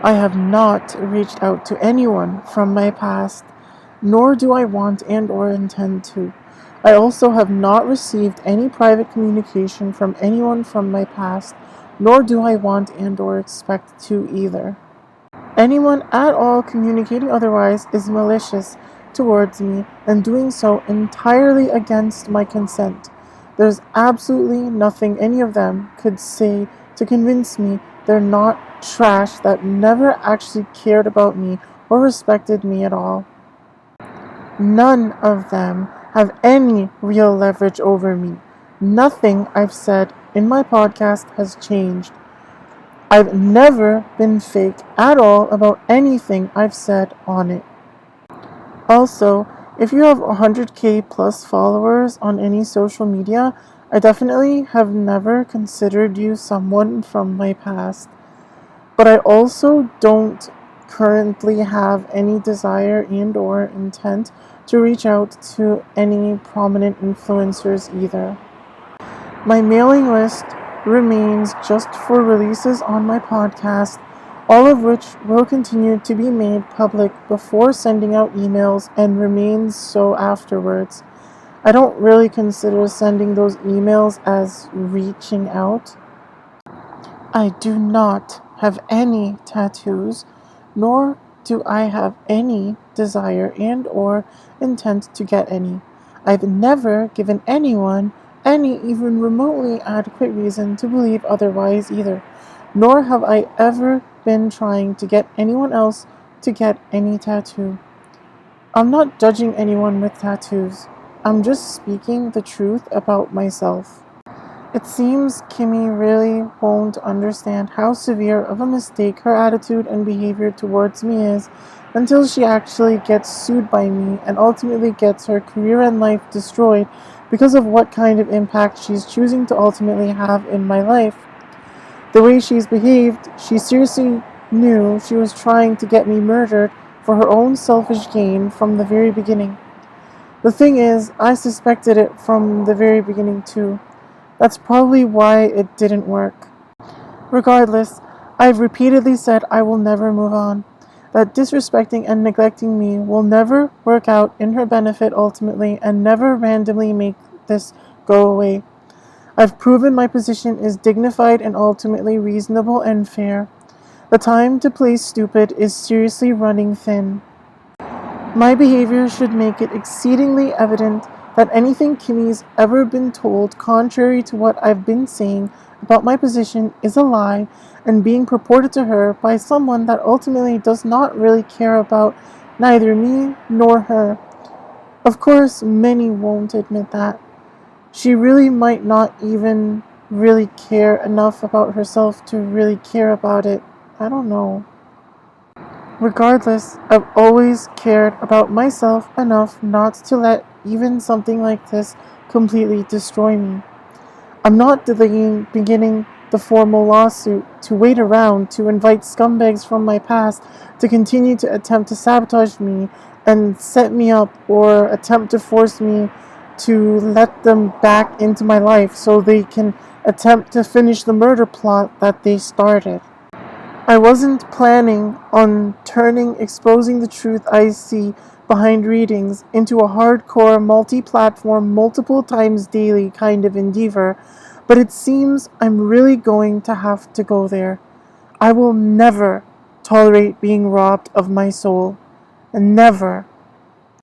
I have not reached out to anyone from my past, nor do I want and or intend to. I also have not received any private communication from anyone from my past, nor do I want and or expect to either. Anyone at all communicating otherwise is malicious towards me and doing so entirely against my consent. There's absolutely nothing any of them could say to convince me they're not trash that never actually cared about me or respected me at all. None of them have any real leverage over me. Nothing I've said in my podcast has changed. I've never been fake at all about anything I've said on it. Also, if you have 100k plus followers on any social media, I definitely have never considered you someone from my past. But I also don't currently have any desire and or intent to reach out to any prominent influencers either. My mailing list remains just for releases on my podcast, all of which will continue to be made public before sending out emails and remains so afterwards. I don't really consider sending those emails as reaching out. I do not have any tattoos, nor do I have any desire and or intent to get any. I've never given anyone any even remotely adequate reason to believe otherwise either, nor have I ever been trying to get anyone else to get any tattoo. I'm not judging anyone with tattoos. I'm just speaking the truth about myself. It seems Kimmy really won't understand how severe of a mistake her attitude and behavior towards me is until she actually gets sued by me and ultimately gets her career and life destroyed because of what kind of impact she's choosing to ultimately have in my life. The way she's behaved, she seriously knew she was trying to get me murdered for her own selfish gain from the very beginning. The thing is, I suspected it from the very beginning too. That's probably why it didn't work. Regardless, I've repeatedly said I will never move on, that disrespecting and neglecting me will never work out in her benefit ultimately and never randomly make this go away. I've proven my position is dignified and ultimately reasonable and fair. The time to play stupid is seriously running thin. My behavior should make it exceedingly evident that anything Kimmy's ever been told contrary to what I've been saying about my position is a lie and being purported to her by someone that ultimately does not really care about neither me nor her. Of course, many won't admit that. She really might not even really care enough about herself to really care about it. I don't know. Regardless, I've always cared about myself enough not to let even something like this completely destroy me. I'm not delaying beginning the formal lawsuit to wait around to invite scumbags from my past to continue to attempt to sabotage me and set me up or attempt to force me to let them back into my life so they can attempt to finish the murder plot that they started. I wasn't planning on turning exposing the truth I see behind readings into a hardcore, multi-platform, multiple times daily kind of endeavor, but it seems I'm really going to have to go there. I will never tolerate being robbed of my soul. Never.